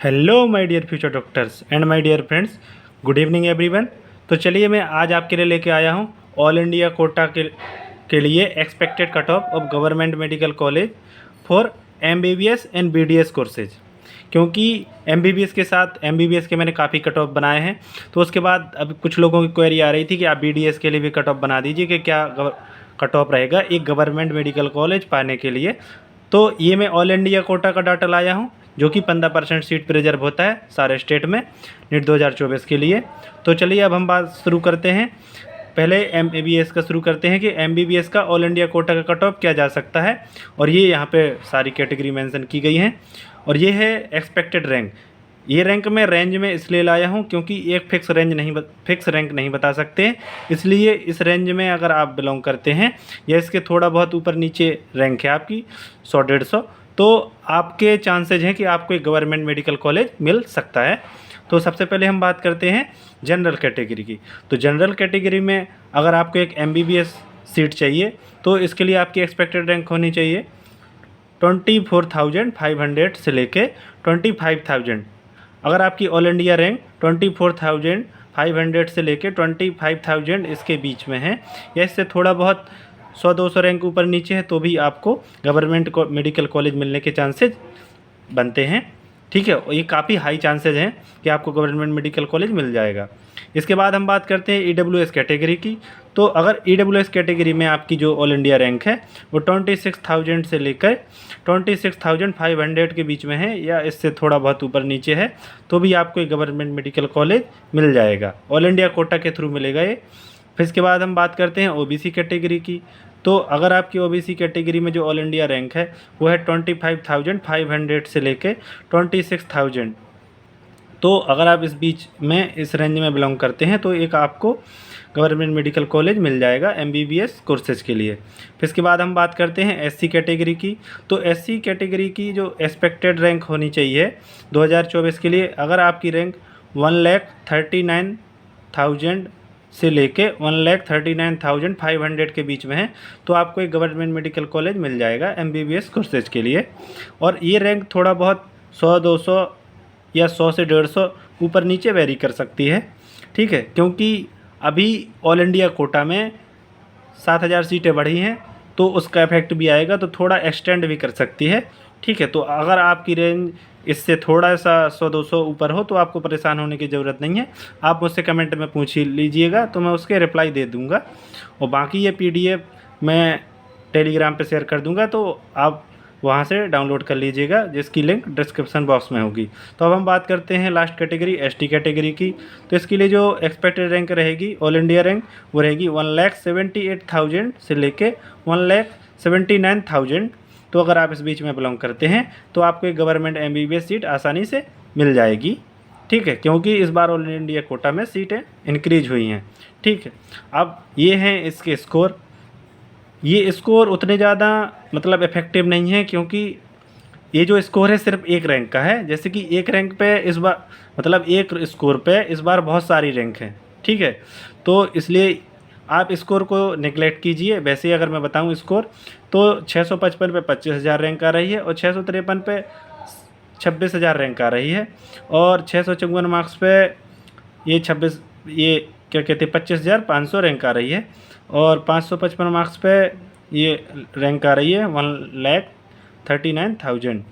Hello my dear future doctors and my dear friends, good evening everyone. तो चलिए मैं आज आपके लिए लेके आया हूँ ऑल इंडिया कोटा के लिए expected cut off government medical college for MBBS and BDS courses. क्योंकि एमबीबीएस के साथ एमबीबीएस के मैंने काफ़ी कट ऑफ बनाए हैं, तो उसके बाद अब कुछ लोगों की क्वेरी आ रही थी कि आप बीडीएस के लिए भी कट ऑफ बना दीजिए कि क्या कट ऑफ रहेगा एक गवर्नमेंट मेडिकल कॉलेज पाने के लिए। तो ये मैं ऑल इंडिया कोटा का डाटा लाया हूँ जो कि 15% सीट पर रिजर्व होता है सारे स्टेट में नीट 2024 के लिए। तो चलिए अब हम बात शुरू करते हैं। पहले एमबीबीएस का शुरू करते हैं कि एमबीबीएस का ऑल इंडिया कोटा का कट ऑफ क्या जा सकता है, और ये यहाँ पे सारी कैटेगरी मेंशन की गई हैं। और ये है एक्सपेक्टेड रैंक। ये रैंक मैं रेंज में इसलिए लाया हूँ क्योंकि एक फिक्स रैंक नहीं बता सकते, इसलिए इस रेंज में अगर आप बिलोंग करते हैं या इसके थोड़ा बहुत ऊपर नीचे रैंक है आपकी 100-150, तो आपके चांसेज हैं कि आपको एक गवर्नमेंट मेडिकल कॉलेज मिल सकता है। तो सबसे पहले हम बात करते हैं जनरल कैटेगरी की। तो जनरल कैटेगरी में अगर आपको एक एमबीबीएस सीट चाहिए तो इसके लिए आपकी एक्सपेक्टेड रैंक होनी चाहिए 24,500 से लेके 25,000। अगर आपकी ऑल इंडिया रैंक 24,500 से लेके 25,000 इसके बीच में है या इससे थोड़ा बहुत 100-200 रैंक ऊपर नीचे है तो भी आपको गवर्नमेंट मेडिकल कॉलेज मिलने के चांसेस बनते हैं। ठीक है, और ये काफ़ी हाई चांसेज हैं कि आपको गवर्नमेंट मेडिकल कॉलेज मिल जाएगा। इसके बाद हम बात करते हैं ईडब्ल्यूएस कैटेगरी की। तो अगर ईडब्ल्यूएस कैटेगरी में आपकी जो ऑल इंडिया रैंक है वो 26,000 से लेकर 26,500 के बीच में है या इससे थोड़ा बहुत ऊपर नीचे है तो भी आपको एक गवर्नमेंट मेडिकल कॉलेज मिल जाएगा। ऑल इंडिया कोटा के थ्रू मिलेगा ये। फिर इसके बाद हम बात करते हैं ओबीसी कैटेगरी की। तो अगर आपकी ओबीसी कैटेगरी में जो ऑल इंडिया रैंक है वो है 25,500 से लेके 26,000, तो अगर आप इस बीच में इस रेंज में बिलोंग करते हैं तो एक आपको गवर्नमेंट मेडिकल कॉलेज मिल जाएगा एमबीबीएस कोर्सेज के लिए। फिर इसके बाद हम बात करते हैं एससी कैटेगरी की। तो एससी कैटेगरी की जो एक्सपेक्टेड रैंक होनी चाहिए 2024 के लिए, अगर आपकी रैंक 1,39,000 से लेके 1,39,500 के बीच में है तो आपको एक गवर्नमेंट मेडिकल कॉलेज मिल जाएगा एमबीबीएस कोर्सेज के लिए। और ये रैंक थोड़ा बहुत 100-200 या 100 से 150 ऊपर नीचे वेरी कर सकती है। ठीक है, क्योंकि अभी ऑल इंडिया कोटा में 7,000 सीटें बढ़ी हैं तो उसका इफेक्ट भी आएगा, तो थोड़ा एक्सटेंड भी कर सकती है। ठीक है, तो अगर आपकी रेंज इससे थोड़ा सा 100-200 ऊपर हो तो आपको परेशान होने की ज़रूरत नहीं है। आप मुझसे कमेंट में पूछ ही लीजिएगा तो मैं उसके रिप्लाई दे दूँगा, और बाकी ये पीडीएफ मैं टेलीग्राम पे शेयर कर दूँगा तो आप वहाँ से डाउनलोड कर लीजिएगा, जिसकी लिंक डिस्क्रिप्शन बॉक्स में होगी। तो अब हम बात करते हैं लास्ट कैटेगरी एसटी कैटेगरी की। तो इसके लिए जो एक्सपेक्टेड रैंक रहेगी ऑल इंडिया रैंक वो रहेगी 1,78,000 से लेके 1,79,000। तो अगर आप इस बीच में बिलोंग करते हैं तो आपको एक गवर्नमेंट एमबीबीएस सीट आसानी से मिल जाएगी। ठीक है, क्योंकि इस बार ऑल इंडिया कोटा में सीटें इंक्रीज हुई हैं। ठीक है, अब ये हैं इसके स्कोर। ये स्कोर उतने ज़्यादा मतलब इफ़ेक्टिव नहीं है क्योंकि ये जो स्कोर है सिर्फ एक रैंक का है। जैसे कि एक रैंक पे इस बार मतलब एक स्कोर पे इस बार बहुत सारी रैंक हैं। ठीक है, तो इसलिए आप स्कोर को नेगलेक्ट कीजिए। वैसे ही अगर मैं बताऊं स्कोर तो 655 पे 25,000 रैंक आ रही है और 653 पे 26,000 रैंक आ रही है, और 654 मार्क्स पे ये 25,500 रैंक आ रही है, और 555 मार्क्स पे ये रैंक आ रही है 1,39,000,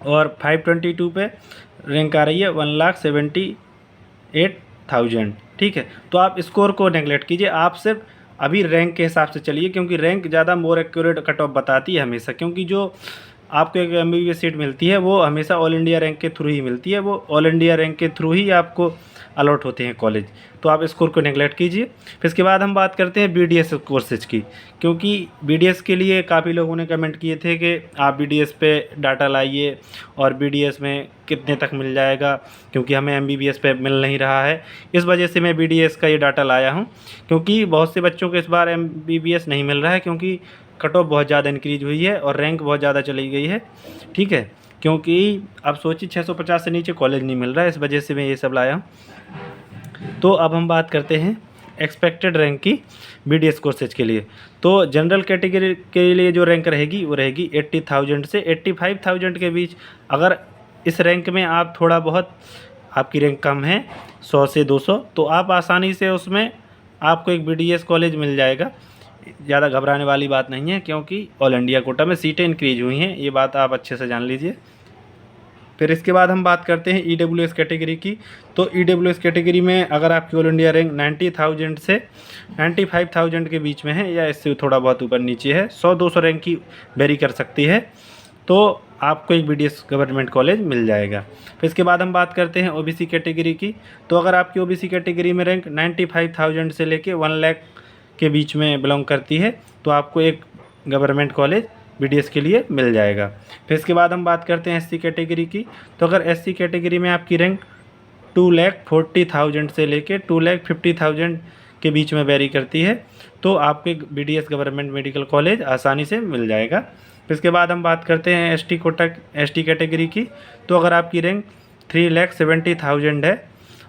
और 522 पे रैंक आ रही है 1,78,000। ठीक है, तो आप स्कोर को नेगलेक्ट कीजिए, आप सिर्फ अभी रैंक के हिसाब से चलिए, क्योंकि रैंक ज़्यादा मोर एक्यूरेट कट ऑफ बताती है हमेशा। क्योंकि जो आपको एक एमबीबीएस सीट मिलती है वो हमेशा ऑल इंडिया रैंक के थ्रू ही मिलती है, वो ऑल इंडिया रैंक के थ्रू ही आपको अलॉट होते हैं कॉलेज। तो आप स्कोर को नेगलेक्ट कीजिए। फिर इसके बाद हम बात करते हैं बीडीएस कोर्सेज की, क्योंकि बीडीएस के लिए काफ़ी लोगों ने कमेंट किए थे कि आप बीडीएस पे डाटा लाइए और बीडीएस में कितने तक मिल जाएगा, क्योंकि हमें एमबीबीएस पे मिल नहीं रहा है। इस वजह से मैं बीडीएस का ये डाटा लाया हूँ, क्योंकि बहुत से बच्चों को इस बार एमबीबीएस नहीं मिल रहा है क्योंकि कट ऑफ बहुत ज़्यादा इंक्रीज हुई है और रैंक बहुत ज़्यादा चली गई है। ठीक है, क्योंकि आप सोचिए 650 से नीचे कॉलेज नहीं मिल रहा है, इस वजह से मैं ये सब लाया हूँ। तो अब हम बात करते हैं एक्सपेक्टेड रैंक की बीडीएस कोर्सेज के लिए। तो जनरल कैटेगरी के लिए जो रैंक रहेगी वो रहेगी 80,000 से 85,000 के बीच। अगर इस रैंक में आप थोड़ा बहुत आपकी रैंक कम है 100 से 200, तो आप आसानी से उसमें आपको एक BDS कॉलेज मिल जाएगा। ज़्यादा घबराने वाली बात नहीं है, क्योंकि ऑल इंडिया कोटा में सीटें इंक्रीज हुई हैं, ये बात आप अच्छे से जान लीजिए। फिर इसके बाद हम बात करते हैं EWS कैटेगरी की। तो EWS कैटेगरी में अगर आपकी ऑल इंडिया रैंक 90,000 से 95,000 के बीच में है, या इससे थोड़ा बहुत ऊपर नीचे है, 100-200 रैंक की वेरी कर सकती है, तो आपको एक BDS गवर्नमेंट कॉलेज मिल जाएगा। फिर इसके बाद हम बात करते हैं OBC कैटेगरी की। तो अगर आपकी OBC कैटेगरी में रैंक 95,000 से लेके 1 लाख के बीच में बिलोंग करती है, तो आपको एक गवर्नमेंट कॉलेज BDS के लिए मिल जाएगा। फिर इसके बाद हम बात करते हैं SC कैटेगरी की। तो अगर SC कैटेगरी में आपकी रैंक 2,40,000 से लेके 2,50,000 के बीच में वेरी करती है, तो आपको एक BDS गवर्नमेंट मेडिकल कॉलेज आसानी से मिल जाएगा। फिर इसके बाद हम बात करते हैं ST कैटेगरी की। तो अगर आपकी रैंक 3,70,000 है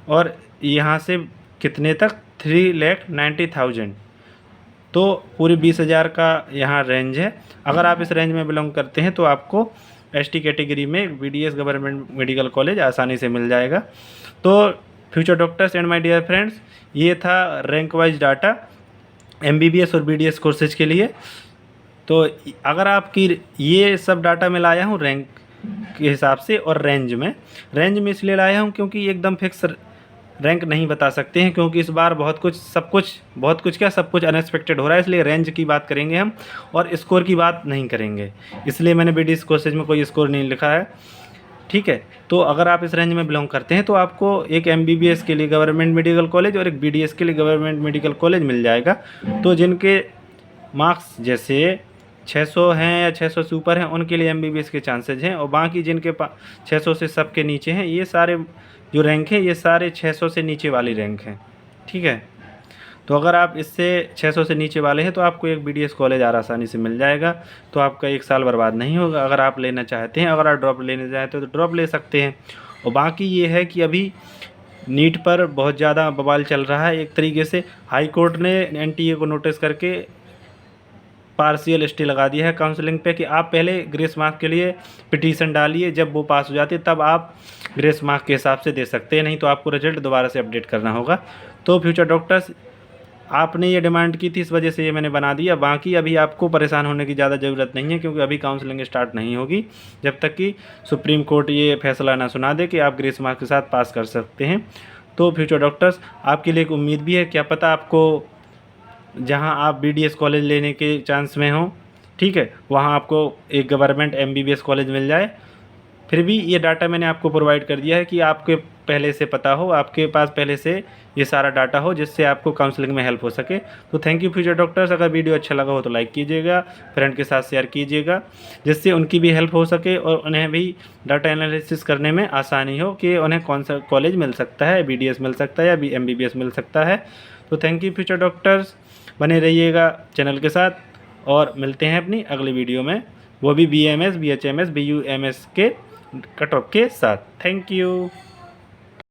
और यहाँ से कितने तक 3,90,000, तो पूरी 20,000 का यहाँ रेंज है। अगर आप इस रेंज में बिलोंग करते हैं तो आपको ST कैटेगरी में BDS गवर्नमेंट मेडिकल कॉलेज आसानी से मिल जाएगा। तो future doctors and my dear friends, ये था रैंक वाइज डाटा MBBS और BDS कोर्सेज के लिए। तो अगर आपकी ये सब डाटा मैं लाया हूँ रैंक के हिसाब से और रेंज में इसलिए लाया हूँ क्योंकि एकदम फिक्स रैंक नहीं बता सकते हैं, क्योंकि इस बार बहुत कुछ अनएक्सपेक्टेड हो रहा है, इसलिए रेंज की बात करेंगे हम और स्कोर की बात नहीं करेंगे। इसलिए मैंने BDS कोर्सेज में कोई स्कोर नहीं लिखा है, ठीक है। तो अगर आप इस रेंज में बिलोंग करते हैं तो आपको एक MBBS के लिए गवर्नमेंट मेडिकल कॉलेज और एक BDS के लिए गवर्नमेंट मेडिकल कॉलेज मिल जाएगा। तो जिनके मार्क्स जैसे 600 हैं या 600 से ऊपर हैं, उनके लिए MBBS के चांसेज हैं, और बाकी जिनके 600 से सब के नीचे हैं, ये सारे जो रैंक है ये सारे 600 से नीचे वाली रैंक हैं, ठीक है। तो अगर आप इससे 600 से नीचे वाले हैं तो आपको एक BDS कॉलेज आसानी से मिल जाएगा, तो आपका 1 साल बर्बाद नहीं होगा। अगर आप लेना चाहते हैं, अगर आप ड्रॉप लेने चाहते हो तो ड्रॉप ले सकते हैं। और बाकी ये है कि अभी नीट पर बहुत ज़्यादा बवाल चल रहा है। एक तरीके से हाई कोर्ट ने NTA को नोटिस करके पार्शियल स्टे लगा दिया है काउंसलिंग पे, कि आप पहले ग्रेस मार्क के लिए पिटीशन डालिए, जब वो पास हो जाती है तब आप ग्रेस मार्क के हिसाब से दे सकते हैं, नहीं तो आपको रिजल्ट दोबारा से अपडेट करना होगा। तो फ्यूचर डॉक्टर्स, आपने ये डिमांड की थी, इस वजह से ये मैंने बना दिया। बाकी अभी आपको परेशान होने की ज़्यादा ज़रूरत नहीं है, क्योंकि अभी काउंसलिंग स्टार्ट नहीं होगी जब तक कि सुप्रीम कोर्ट ये फैसला ना सुना दे कि आप ग्रेस मार्क के साथ पास कर सकते हैं। तो फ्यूचर डॉक्टर्स, आपके लिए एक उम्मीद भी है, क्या पता आपको जहां आप BDS कॉलेज लेने के चांस में हो, ठीक है, वहां आपको एक गवर्नमेंट MBBS कॉलेज मिल जाए। फिर भी ये डाटा मैंने आपको प्रोवाइड कर दिया है कि आपके पहले से पता हो, आपके पास पहले से ये सारा डाटा हो, जिससे आपको काउंसलिंग में हेल्प हो सके। तो थैंक यू फ्यूचर डॉक्टर्स। अगर वीडियो अच्छा लगा हो तो लाइक कीजिएगा, फ्रेंड के साथ शेयर कीजिएगा, जिससे उनकी भी हेल्प हो सके और उन्हें भी डाटा एनालिसिस करने में आसानी हो कि उन्हें कौन सा कॉलेज मिल सकता है, BDS मिल सकता है या MBBS मिल सकता है। तो थैंक यू फ्यूचर डॉक्टर्स, बने रहिएगा चैनल के साथ और मिलते हैं अपनी अगली वीडियो में, वो भी BAMS, BHMS, BUMS के कट ऑफ के साथ। Thank you.